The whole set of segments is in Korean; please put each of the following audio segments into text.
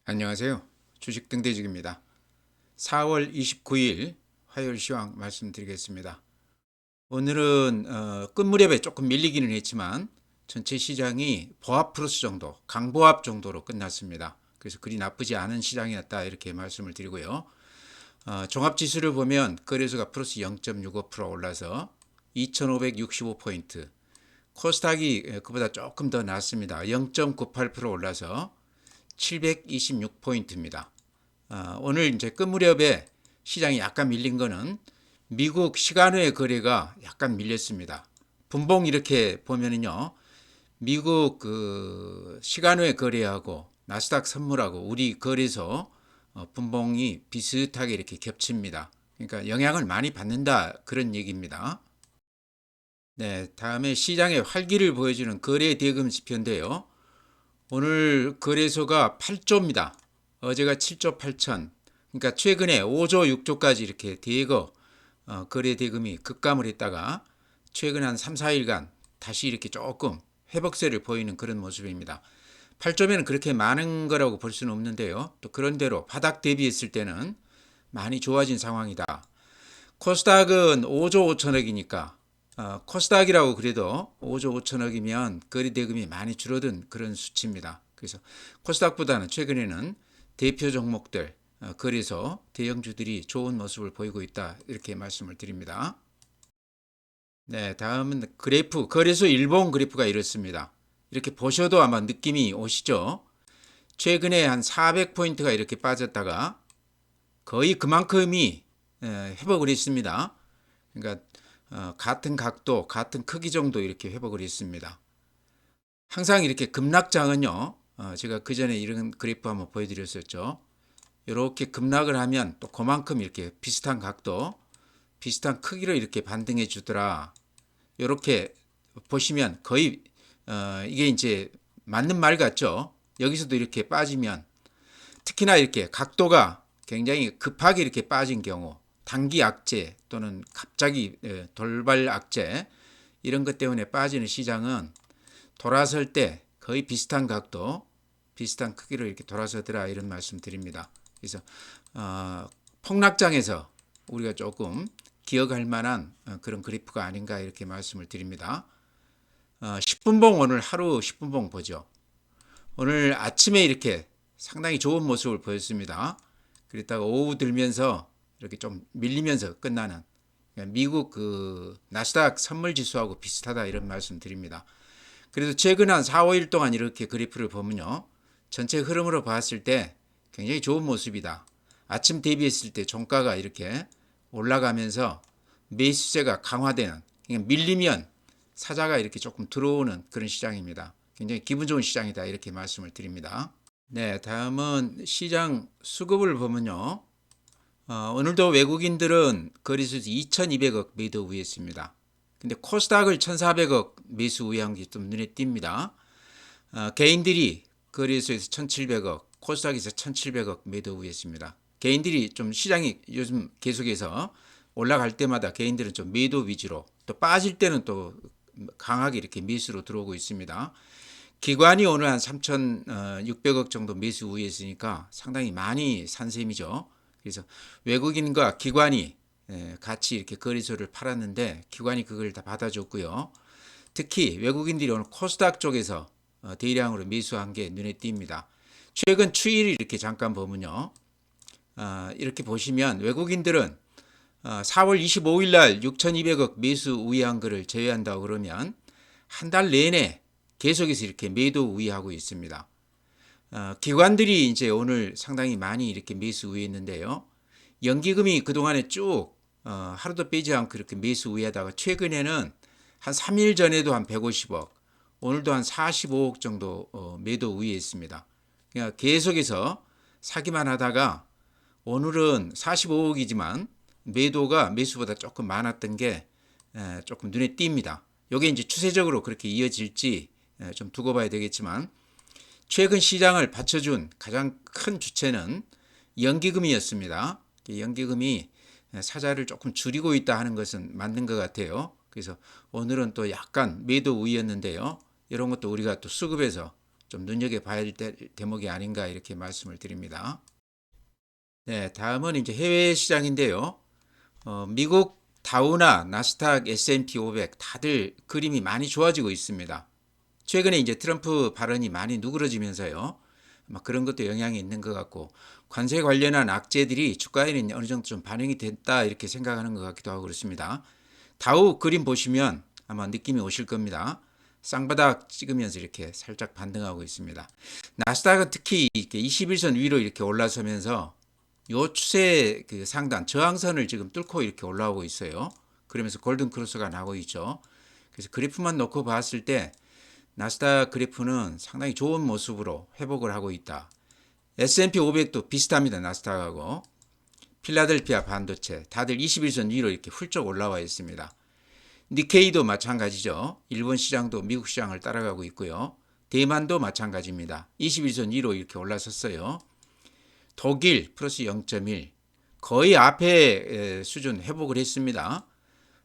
안녕하세요. 주식 등대직입니다. 4월 29일 화요일 시황 말씀드리겠습니다. 오늘은 끝무렵에 조금 밀리기는 했지만 전체 시장이 보합 플러스 정도, 강보합 정도로 끝났습니다. 그래서 그리 나쁘지 않은 시장이었다 이렇게 말씀을 드리고요. 종합지수를 보면 거래소가 플러스 0.65% 올라서 2565포인트, 코스닥이 그보다 조금 더 낮습니다. 0.98% 올라서 726포인트입니다. 오늘 이제 끝무렵에 시장이 약간 밀린 거는 미국 시간외 거래가 약간 밀렸습니다. 분봉 이렇게 보면은요, 미국 그 시간외 거래하고 나스닥 선물하고 우리 거래소 분봉이 비슷하게 이렇게 겹칩니다. 그러니까 영향을 많이 받는다 그런 얘기입니다. 네, 다음에 시장의 활기를 보여주는 거래 대금 지표인데요. 오늘 거래소가 8조입니다. 어제가 7조 8천. 그러니까 최근에 5조 6조까지 이렇게 대거 거래 대금이 급감을 했다가 최근 한 3, 4일간 다시 이렇게 조금 회복세를 보이는 그런 모습입니다. 8조면 그렇게 많은 거라고 볼 수는 없는데요. 또 그런대로 바닥 대비했을 때는 많이 좋아진 상황이다. 코스닥은 5조 5천억이니까 코스닥이라고 그래도 5조 5천억이면 거래 대금이 많이 줄어든 그런 수치입니다. 그래서 코스닥보다는 최근에는 대표 종목들 거래소 대형주들이 좋은 모습을 보이고 있다 이렇게 말씀을 드립니다. 네, 다음은 그래프 거래소 일봉 그래프가 이렇습니다. 이렇게 보셔도 아마 느낌이 오시죠? 최근에 한 400포인트가 이렇게 빠졌다가 거의 그만큼이 회복을 했습니다. 그러니까 같은 각도, 같은 크기 정도 이렇게 회복을 했습니다. 항상 이렇게 급락장은요, 제가 그 전에 이런 그래프 한번 보여드렸었죠. 이렇게 급락을 하면 또 그만큼 이렇게 비슷한 각도, 비슷한 크기로 이렇게 반등해 주더라. 이렇게 보시면 거의 이게 이제 맞는 말 같죠. 여기서도 이렇게 빠지면 특히나 이렇게 각도가 굉장히 급하게 이렇게 빠진 경우 단기 악재 또는 갑자기 돌발 악재 이런 것 때문에 빠지는 시장은 돌아설 때 거의 비슷한 각도 비슷한 크기로 이렇게 돌아서더라 이런 말씀 드립니다. 그래서 폭락장에서 우리가 조금 기억할 만한 그런 그래프가 아닌가 이렇게 말씀을 드립니다. 10분봉 오늘 하루 10분봉 보죠. 오늘 아침에 이렇게 상당히 좋은 모습을 보였습니다. 그랬다가 오후 들면서 이렇게 좀 밀리면서 끝나는 미국 그 나스닥 선물 지수하고 비슷하다 이런 말씀 드립니다. 그래서 최근 한 4, 5일 동안 이렇게 그래프를 보면요. 전체 흐름으로 봤을 때 굉장히 좋은 모습이다. 아침 대비했을 때 종가가 이렇게 올라가면서 매수세가 강화되는, 그러니까 밀리면 사자가 이렇게 조금 들어오는 그런 시장입니다. 굉장히 기분 좋은 시장이다 이렇게 말씀을 드립니다. 네, 다음은 시장 수급을 보면요. 오늘도 외국인들은 거래소에서 2,200억 매도 우회했습니다. 근데 코스닥을 1,400억 매수 우회한 게 좀 눈에 띕니다. 개인들이 거래소에서 1,700억, 코스닥에서 1,700억 매도 우회했습니다. 개인들이 좀 시장이 요즘 계속해서 올라갈 때마다 개인들은 좀 매도 위주로 또 빠질 때는 또 강하게 이렇게 매수로 들어오고 있습니다. 기관이 오늘 한 3,600억 정도 매수 우회했으니까 상당히 많이 산 셈이죠. 그래서 외국인과 기관이 같이 이렇게 거래소를 팔았는데 기관이 그걸 다 받아줬고요. 특히 외국인들이 오늘 코스닥 쪽에서 대량으로 매수한 게 눈에 띕니다. 최근 추이를 이렇게 잠깐 보면요. 이렇게 보시면 외국인들은 4월 25일 날 6,200억 매수 우회한 거를 제외한다고 그러면 한 달 내내 계속해서 이렇게 매도 우회하고 있습니다. 기관들이 이제 오늘 상당히 많이 이렇게 매수 우회했는데요. 연기금이 그동안에 쭉 하루도 빼지 않고 이렇게 매수 우회하다가 최근에는 한 3일 전에도 한 150억, 오늘도 한 45억 정도 매도 우회했습니다. 그러니까 계속해서 사기만 하다가 오늘은 45억이지만 매도가 매수보다 조금 많았던 게 조금 눈에 띕니다. 이게 이제 추세적으로 그렇게 이어질지 좀 두고 봐야 되겠지만 최근 시장을 받쳐준 가장 큰 주체는 연기금이었습니다. 연기금이 사자를 조금 줄이고 있다 하는 것은 맞는 것 같아요. 그래서 오늘은 또 약간 매도 우위였는데요. 이런 것도 우리가 또 수급에서 좀 눈여겨봐야 될 대목이 아닌가 이렇게 말씀을 드립니다. 네, 다음은 이제 해외 시장인데요. 미국 다우나 나스닥 S&P 500 다들 그림이 많이 좋아지고 있습니다. 최근에 이제 트럼프 발언이 많이 누그러지면서요. 막 그런 것도 영향이 있는 것 같고 관세 관련한 악재들이 주가에는 어느 정도 좀 반영이 됐다 이렇게 생각하는 것 같기도 하고 그렇습니다. 다우 그림 보시면 아마 느낌이 오실 겁니다. 쌍바닥 찍으면서 이렇게 살짝 반등하고 있습니다. 나스닥은 특히 이렇게 21선 위로 이렇게 올라서면서 요 추세 그 상단 저항선을 지금 뚫고 이렇게 올라오고 있어요. 그러면서 골든 크로스가 나고 있죠. 그래서 그래프만 놓고 봤을 때 나스닥 그래프는 상당히 좋은 모습으로 회복을 하고 있다. S&P 500도 비슷합니다. 나스닥하고 필라델피아 반도체 다들 21선 위로 이렇게 훌쩍 올라와 있습니다. 니케이도 마찬가지죠. 일본 시장도 미국 시장을 따라가고 있고요. 대만도 마찬가지입니다. 21선 위로 이렇게 올라섰어요. 독일 플러스 0.1 거의 앞에 수준 회복을 했습니다.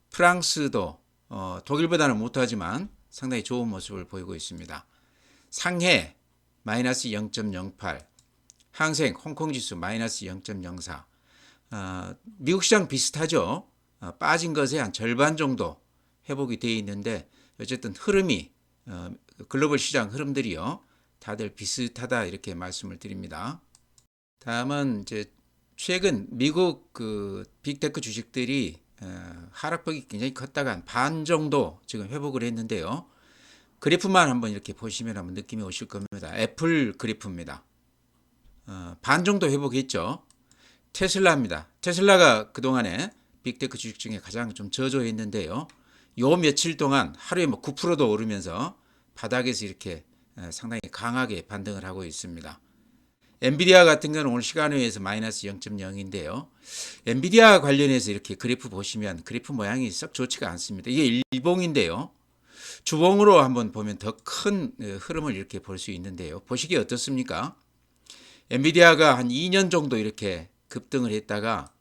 프랑스도 독일보다는 못하지만 상당히 좋은 모습을 보이고 있습니다. 상해 마이너스 0.08 항생 홍콩 지수 마이너스 0.04 미국 시장 비슷하죠. 빠진 것의 한 절반 정도 회복이 되어 있는데 어쨌든 흐름이 글로벌 시장 흐름들이요 다들 비슷하다 이렇게 말씀을 드립니다. 다음은 이제 최근 미국 그 빅테크 주식들이 하락폭이 굉장히 컸다가 한 반 정도 지금 회복을 했는데요. 그래프만 한번 이렇게 보시면 한번 느낌이 오실 겁니다. 애플 그래프입니다. 반 정도 회복했죠. 테슬라입니다. 테슬라가 그동안에 빅테크 주식 중에 가장 좀 저조했는데요. 요 며칠 동안 하루에 뭐 9%도 오르면서 바닥에서 이렇게 상당히 강하게 반등을 하고 있습니다. 엔비디아 같은 경우는 오늘 시간외에서 마이너스 0.0인데요. 엔비디아 관련해서 이렇게 그래프 보시면 그래프 모양이 썩 좋지가 않습니다. 이게 일봉인데요. 주봉으로 한번 보면 더 큰 흐름을 이렇게 볼 수 있는데요. 보시기에 어떻습니까? 엔비디아가 한 2년 정도 이렇게 급등을 했다가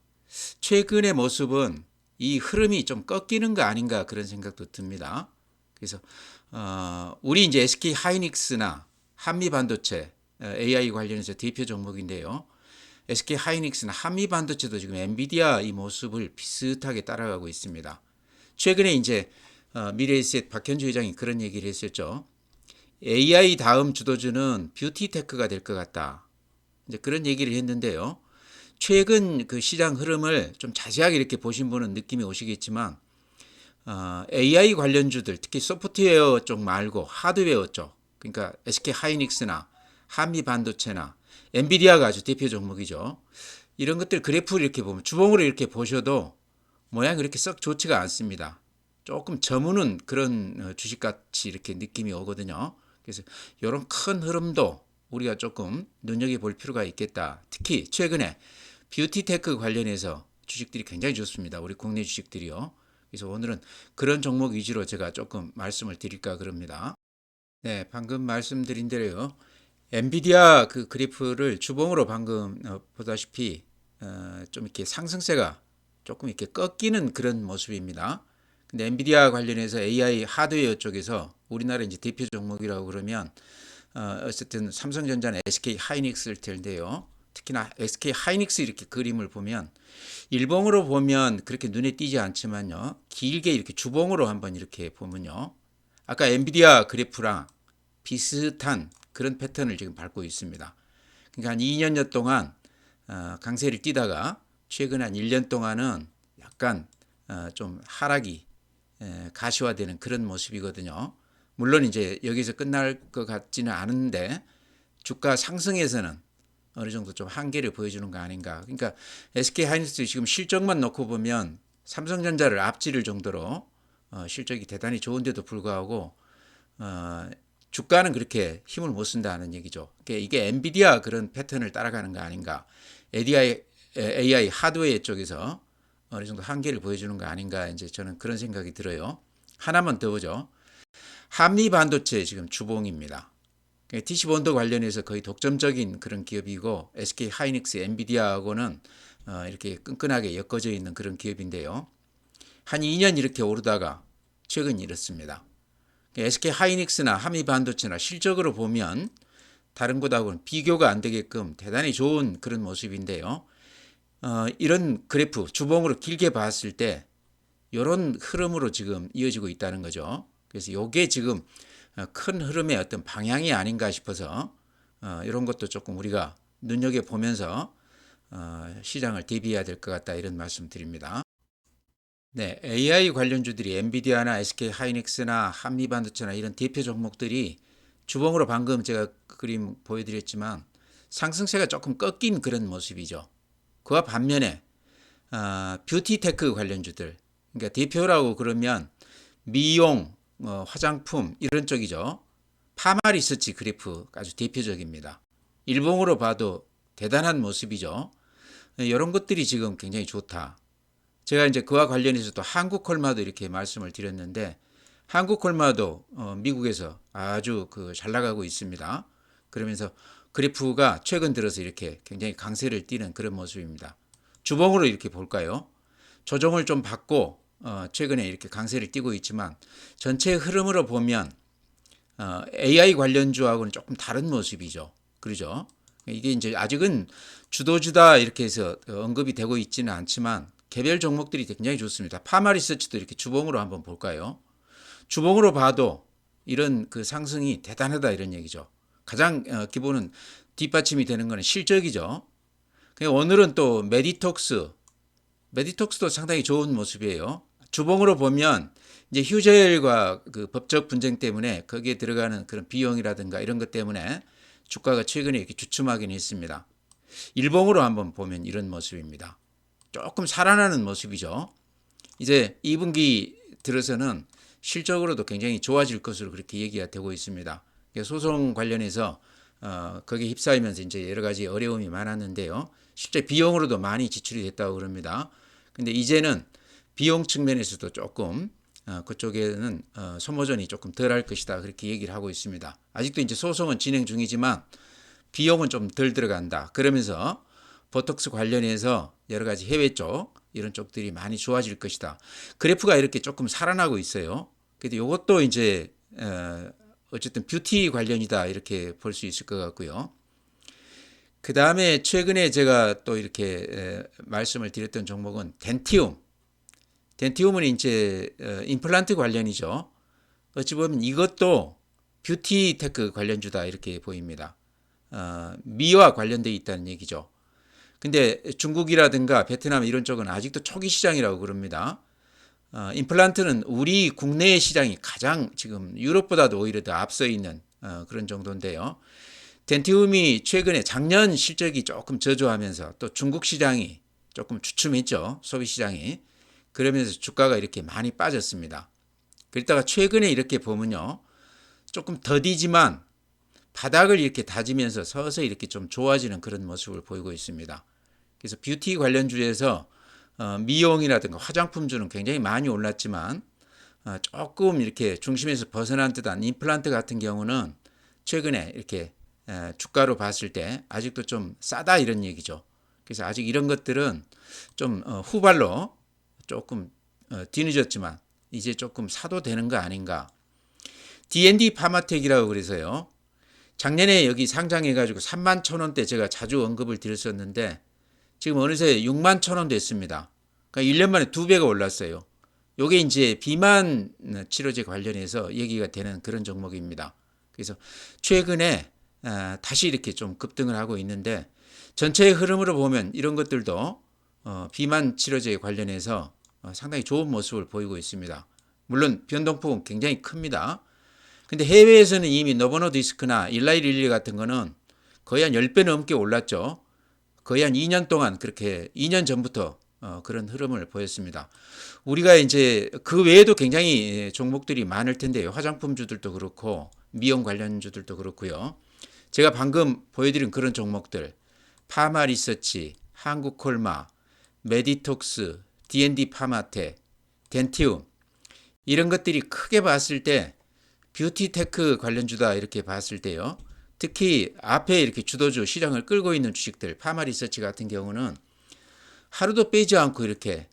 최근의 모습은 이 흐름이 좀 꺾이는 거 아닌가 그런 생각도 듭니다. 그래서 우리 이제 SK 하이닉스나 한미 반도체 AI 관련해서 대표 종목인데요. SK 하이닉스나 한미 반도체도 지금 엔비디아 이 모습을 비슷하게 따라가고 있습니다. 최근에 이제 미래에셋 박현주 회장이 그런 얘기를 했었죠. AI 다음 주도주는 뷰티테크가 될 것 같다. 이제 그런 얘기를 했는데요. 최근 그 시장 흐름을 좀 자세하게 이렇게 보신 분은 느낌이 오시겠지만 AI 관련주들 특히 소프트웨어 쪽 말고 하드웨어 쪽 그러니까 SK 하이닉스나 한미 반도체나 엔비디아가 아주 대표 종목이죠. 이런 것들 그래프를 이렇게 보면 주봉으로 이렇게 보셔도 모양이 그렇게 썩 좋지가 않습니다. 조금 저무는 그런 주식같이 이렇게 느낌이 오거든요. 그래서 이런 큰 흐름도 우리가 조금 눈여겨볼 필요가 있겠다. 특히 최근에 뷰티테크 관련해서 주식들이 굉장히 좋습니다. 우리 국내 주식들이요. 그래서 오늘은 그런 종목 위주로 제가 조금 말씀을 드릴까 그럽니다. 네, 방금 말씀드린 대로요. 엔비디아 그 그래프를 주봉으로 방금 보다시피 좀 이렇게 상승세가 조금 이렇게 꺾이는 그런 모습입니다. 근데 엔비디아 관련해서 AI 하드웨어 쪽에서 우리나라 이제 대표 종목이라고 그러면 어쨌든 삼성전자는 SK 하이닉스일 텐데요. 특히나 SK 하이닉스 이렇게 그림을 보면 일봉으로 보면 그렇게 눈에 띄지 않지만요. 길게 이렇게 주봉으로 한번 이렇게 보면요. 아까 엔비디아 그래프랑 비슷한 그런 패턴을 지금 밟고 있습니다. 그러니까 한 2년여 동안 강세를 띄다가 최근 한 1년 동안은 약간 좀 하락이 가시화되는 그런 모습이거든요. 물론 이제 여기서 끝날 것 같지는 않은데 주가 상승에서는 어느 정도 좀 한계를 보여주는 거 아닌가. 그러니까 SK 하이닉스 지금 실적만 놓고 보면 삼성전자를 앞지를 정도로 실적이 대단히 좋은데도 불구하고 주가는 그렇게 힘을 못 쓴다는 얘기죠. 그러니까 이게 엔비디아 그런 패턴을 따라가는 거 아닌가. AI 하드웨어 쪽에서 어느 정도 한계를 보여주는 거 아닌가. 이제 저는 그런 생각이 들어요. 하나만 더 보죠. 한미 반도체 지금 주봉입니다. TC본도 관련해서 거의 독점적인 그런 기업이고 SK 하이닉스, 엔비디아하고는 이렇게 끈끈하게 엮어져 있는 그런 기업인데요. 한 2년 이렇게 오르다가 최근 이렇습니다. SK 하이닉스나 한미반도체나 실적으로 보면 다른 곳하고는 비교가 안 되게끔 대단히 좋은 그런 모습인데요. 이런 그래프 주봉으로 길게 봤을 때 이런 흐름으로 지금 이어지고 있다는 거죠. 그래서 이게 지금 큰 흐름의 어떤 방향이 아닌가 싶어서 이런 것도 조금 우리가 눈여겨보면서 시장을 대비해야 될 것 같다 이런 말씀 드립니다. 네, AI 관련주들이 엔비디아나 SK 하이닉스나 한미반도체나 이런 대표 종목들이 주봉으로 방금 제가 그림 보여드렸지만 상승세가 조금 꺾인 그런 모습이죠. 그와 반면에 뷰티테크 관련주들, 그러니까 대표라고 그러면 미용, 화장품 이런 쪽이죠. 파마리서치 그래프 아주 대표적입니다. 일봉으로 봐도 대단한 모습이죠. 이런 것들이 지금 굉장히 좋다. 제가 이제 그와 관련해서 또 한국콜마도 이렇게 말씀을 드렸는데 한국콜마도 미국에서 아주 잘 나가고 있습니다. 그러면서 그래프가 최근 들어서 이렇게 굉장히 강세를 띠는 그런 모습입니다. 주봉으로 이렇게 볼까요? 조정을 좀 받고 최근에 이렇게 강세를 띠고 있지만 전체 흐름으로 보면 AI 관련주하고는 조금 다른 모습이죠. 그러죠? 이게 이제 아직은 주도주다 이렇게 해서 언급이 되고 있지는 않지만 개별 종목들이 굉장히 좋습니다. 파마리서치도 이렇게 주봉으로 한번 볼까요? 주봉으로 봐도 이런 그 상승이 대단하다 이런 얘기죠. 가장 기본은 뒷받침이 되는 것은 실적이죠. 오늘은 또 메디톡스도 상당히 좋은 모습이에요. 주봉으로 보면 이제 휴재일과 그 법적 분쟁 때문에 거기에 들어가는 그런 비용이라든가 이런 것 때문에 주가가 최근에 이렇게 주춤하긴 했습니다. 일봉으로 한번 보면 이런 모습입니다. 조금 살아나는 모습이죠. 이제 2분기 들어서는 실적으로도 굉장히 좋아질 것으로 그렇게 얘기가 되고 있습니다. 소송 관련해서 거기에 휩싸이면서 이제 여러 가지 어려움이 많았는데요. 실제 비용으로도 많이 지출이 됐다고 그럽니다. 근데 이제는 비용 측면에서도 조금 그쪽에는 소모전이 조금 덜 할 것이다 그렇게 얘기를 하고 있습니다. 아직도 이제 소송은 진행 중이지만 비용은 좀 덜 들어간다. 그러면서 보톡스 관련해서 여러 가지 해외 쪽 이런 쪽들이 많이 좋아질 것이다. 그래프가 이렇게 조금 살아나고 있어요. 그래도 이것도 이제 어쨌든 뷰티 관련이다 이렇게 볼 수 있을 것 같고요. 그 다음에 최근에 제가 또 이렇게 말씀을 드렸던 종목은 덴티움. 덴티움은 이제 임플란트 관련이죠. 어찌 보면 이것도 뷰티 테크 관련주다 이렇게 보입니다. 미와 관련돼 있다는 얘기죠. 근데 중국이라든가 베트남 이런 쪽은 아직도 초기 시장이라고 그럽니다. 임플란트는 우리 국내 시장이 가장 지금 유럽보다도 오히려 더 앞서 있는 그런 정도인데요. 덴티움이 최근에 작년 실적이 조금 저조하면서 또 중국 시장이 조금 주춤했죠. 소비 시장이. 그러면서 주가가 이렇게 많이 빠졌습니다. 그러다가 최근에 이렇게 보면요. 조금 더디지만 바닥을 이렇게 다지면서 서서히 이렇게 좀 좋아지는 그런 모습을 보이고 있습니다. 그래서 뷰티 관련주에서 미용이라든가 화장품주는 굉장히 많이 올랐지만 조금 이렇게 중심에서 벗어난 듯한 임플란트 같은 경우는 최근에 이렇게 주가로 봤을 때 아직도 좀 싸다 이런 얘기죠. 그래서 아직 이런 것들은 좀 후발로 조금 뒤늦었지만 이제 조금 사도 되는 거 아닌가. D&D 파마텍이라고 그래서요. 작년에 여기 상장해가지고 3만 천 원대 제가 자주 언급을 드렸었는데 지금 어느새 6만 천 원 됐습니다. 그러니까 1년 만에 2배가 올랐어요. 요게 이제 비만 치료제 관련해서 얘기가 되는 그런 종목입니다. 그래서 최근에 다시 이렇게 좀 급등을 하고 있는데 전체의 흐름으로 보면 이런 것들도 비만 치료제 관련해서 상당히 좋은 모습을 보이고 있습니다. 물론 변동폭은 굉장히 큽니다. 근데 해외에서는 이미 노보노디스크나 일라이릴리 같은 거는 거의 한 10배 넘게 올랐죠. 거의 한 2년 동안 그렇게 2년 전부터 그런 흐름을 보였습니다. 우리가 이제 그 외에도 굉장히 종목들이 많을 텐데요. 화장품주들도 그렇고 미용 관련주들도 그렇고요. 제가 방금 보여드린 그런 종목들 파마리서치, 한국콜마, 메디톡스, D&D 파마테, 덴티움 이런 것들이 크게 봤을 때 뷰티테크 관련주다 이렇게 봤을 때요. 특히 앞에 이렇게 주도주 시장을 끌고 있는 주식들 파마리서치 같은 경우는 하루도 빼지 않고 이렇게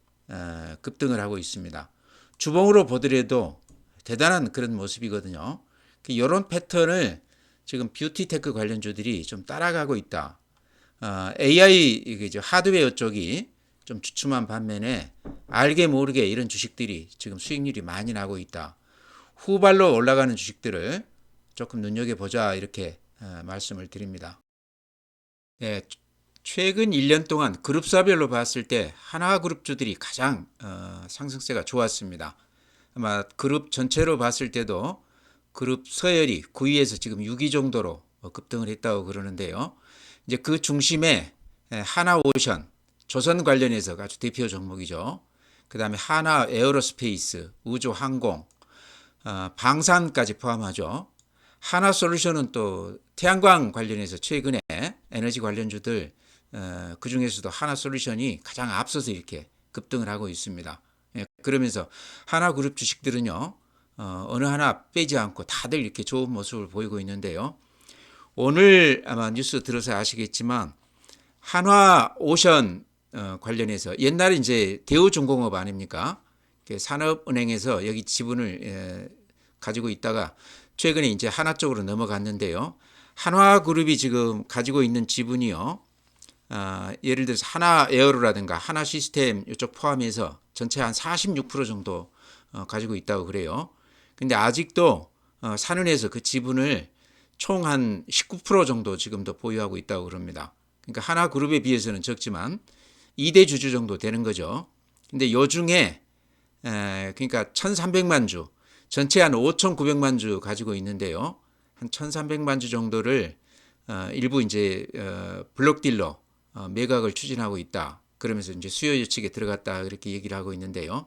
급등을 하고 있습니다. 주봉으로 보더라도 대단한 그런 모습이거든요. 이런 패턴을 지금 뷰티테크 관련주들이 좀 따라가고 있다. AI 이게 하드웨어 쪽이 좀 주춤한 반면에 알게 모르게 이런 주식들이 지금 수익률이 많이 나고 있다. 후발로 올라가는 주식들을 조금 눈여겨보자 이렇게 말씀을 드립니다. 네, 최근 1년 동안 그룹사별로 봤을 때 하나그룹주들이 가장 상승세가 좋았습니다. 아마 그룹 전체로 봤을 때도 그룹 서열이 9위에서 지금 6위 정도로 급등을 했다고 그러는데요. 이제 그 중심에 하나오션, 조선 관련해서 아주 대표 종목이죠. 그 다음에 하나 에어로스페이스, 우주항공, 방산까지 포함하죠. 하나솔루션은 또 태양광 관련해서 최근에 에너지 관련주들 그 중에서도 하나솔루션이 가장 앞서서 이렇게 급등을 하고 있습니다. 그러면서 하나그룹 주식들은요 어느 하나 빼지 않고 다들 이렇게 좋은 모습을 보이고 있는데요. 오늘 아마 뉴스 들어서 아시겠지만 한화오션 관련해서 옛날에 이제 대우중공업 아닙니까? 산업은행에서 여기 지분을 가지고 있다가 최근에 이제 하나 쪽으로 넘어갔는데요. 한화그룹이 지금 가지고 있는 지분이요. 예를 들어서 하나에어로라든가 하나시스템 이쪽 포함해서 전체 한 46% 정도 가지고 있다고 그래요. 근데 아직도 산은에서 그 지분을 총 한 19% 정도 지금도 보유하고 있다고 그럽니다. 그러니까 하나그룹에 비해서는 적지만 2대 주주 정도 되는 거죠. 근데 요 중에 그러니까 1,300만 주, 전체 한 5,900만 주 가지고 있는데요. 한 1,300만 주 정도를 일부 이제 블록 딜러 매각을 추진하고 있다. 그러면서 이제 수요 예측에 들어갔다 그렇게 얘기를 하고 있는데요.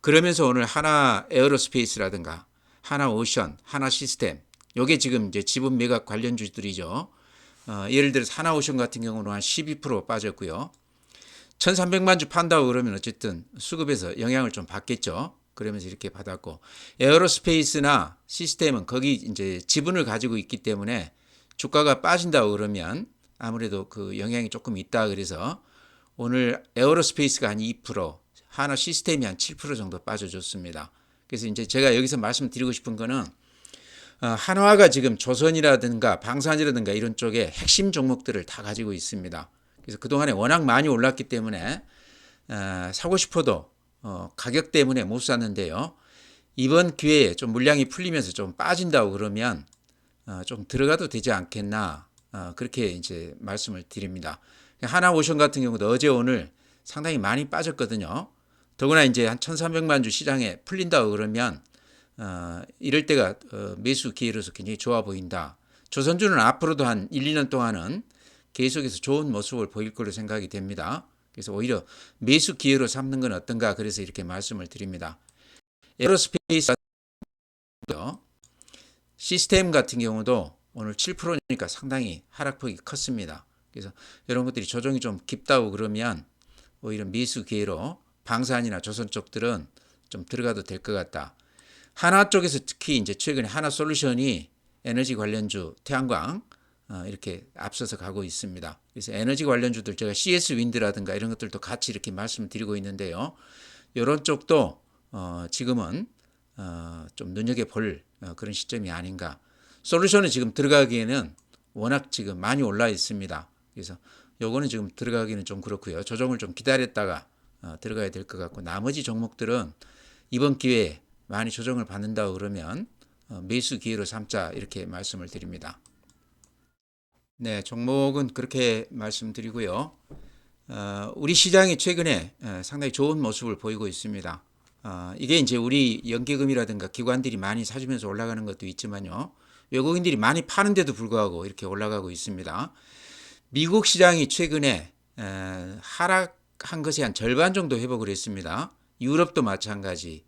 그러면서 오늘 하나 에어로스페이스라든가 하나 오션, 하나 시스템 요게 지금 이제 지분 매각 관련주들이죠. 예를 들어서 하나 오션 같은 경우는 한 12% 빠졌고요. 1,300만 주 판다고 그러면 어쨌든 수급에서 영향을 좀 받겠죠. 그러면서 이렇게 받았고 에어로스페이스나 시스템은 거기 이제 지분을 가지고 있기 때문에 주가가 빠진다고 그러면 아무래도 그 영향이 조금 있다 그래서 오늘 에어로스페이스가 한 2%, 하나 시스템이 한 7% 정도 빠져줬습니다. 그래서 이제 제가 여기서 말씀드리고 싶은 거는 한화가 지금 조선이라든가 방산이라든가 이런 쪽에 핵심 종목들을 다 가지고 있습니다. 그래서 그동안에 워낙 많이 올랐기 때문에 사고 싶어도 가격 때문에 못 샀는데요. 이번 기회에 좀 물량이 풀리면서 좀 빠진다고 그러면 좀 들어가도 되지 않겠나 그렇게 이제 말씀을 드립니다. 하나오션 같은 경우도 어제 오늘 상당히 많이 빠졌거든요. 더구나 이제 한 1,300만 주 시장에 풀린다고 그러면 이럴 때가 매수 기회로서 굉장히 좋아 보인다. 조선주는 앞으로도 한 1, 2년 동안은 계속해서 좋은 모습을 보일 걸로 생각이 됩니다. 그래서 오히려 매수 기회로 삼는 건 어떤가 그래서 이렇게 말씀을 드립니다. 에어로스페이스 시스템 같은 경우도 오늘 7%니까 상당히 하락폭이 컸습니다. 그래서 이런 것들이 조정이 좀 깊다고 그러면 오히려 매수 기회로 방산이나 조선 쪽들은 좀 들어가도 될 것 같다. 하나 쪽에서 특히 이제 최근에 하나 솔루션이 에너지 관련주 태양광 이렇게 앞서서 가고 있습니다. 그래서 에너지 관련주들 제가 CS 윈드라든가 이런 것들도 같이 이렇게 말씀드리고 있는데요. 이런 쪽도 지금은 좀 눈여겨볼 그런 시점이 아닌가. 솔루션은 지금 들어가기에는 워낙 지금 많이 올라 있습니다. 그래서 요거는 지금 들어가기는 좀 그렇고요. 조정을 좀 기다렸다가 들어가야 될 것 같고 나머지 종목들은 이번 기회에 많이 조정을 받는다고 그러면 매수 기회로 삼자 이렇게 말씀을 드립니다. 네, 종목은 그렇게 말씀드리고요. 우리 시장이 최근에 상당히 좋은 모습을 보이고 있습니다. 이게 이제 우리 연기금이라든가 기관들이 많이 사주면서 올라가는 것도 있지만요. 외국인들이 많이 파는데도 불구하고 이렇게 올라가고 있습니다. 미국 시장이 최근에 하락한 것이 한 절반 정도 회복을 했습니다. 유럽도 마찬가지,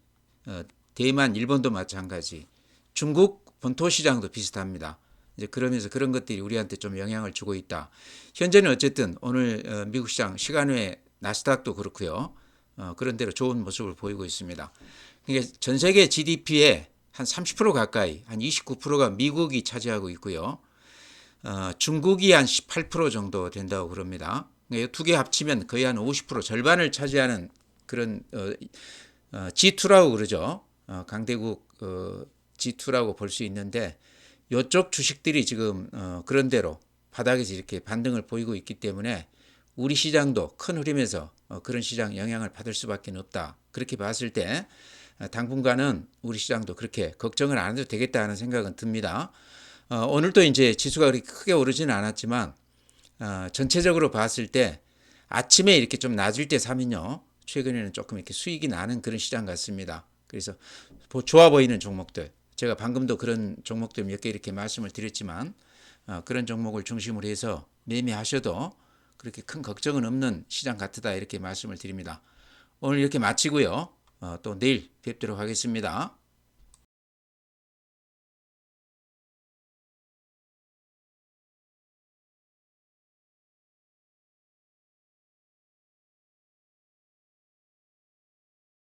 대만, 일본도 마찬가지, 중국 본토 시장도 비슷합니다. 이제 그러면서 그런 것들이 우리한테 좀 영향을 주고 있다. 현재는 어쨌든 오늘 미국 시장 시간 외에 나스닥도 그렇고요. 그런 대로 좋은 모습을 보이고 있습니다. 그러니까 전 세계 GDP의 한 30% 가까이, 한 29%가 미국이 차지하고 있고요. 중국이 한 18% 정도 된다고 그럽니다. 이 두 개 합치면 거의 한 50% 절반을 차지하는 그런 G2라고 그러죠. 강대국 G2라고 볼 수 있는데 이쪽 주식들이 지금 그런 대로 바닥에서 이렇게 반등을 보이고 있기 때문에 우리 시장도 큰 흐름에서 그런 시장 영향을 받을 수밖에 없다. 그렇게 봤을 때 당분간은 우리 시장도 그렇게 걱정을 안 해도 되겠다 하는 생각은 듭니다. 오늘도 이제 지수가 그렇게 크게 오르지는 않았지만 전체적으로 봤을 때 아침에 이렇게 좀 낮을 때 사면요, 최근에는 조금 이렇게 수익이 나는 그런 시장 같습니다. 그래서 좋아 보이는 종목들, 제가 방금도 그런 종목들 몇 개 이렇게 말씀을 드렸지만 그런 종목을 중심으로 해서 매매하셔도 그렇게 큰 걱정은 없는 시장 같다 이렇게 말씀을 드립니다. 오늘 이렇게 마치고요. 또 내일 뵙도록 하겠습니다.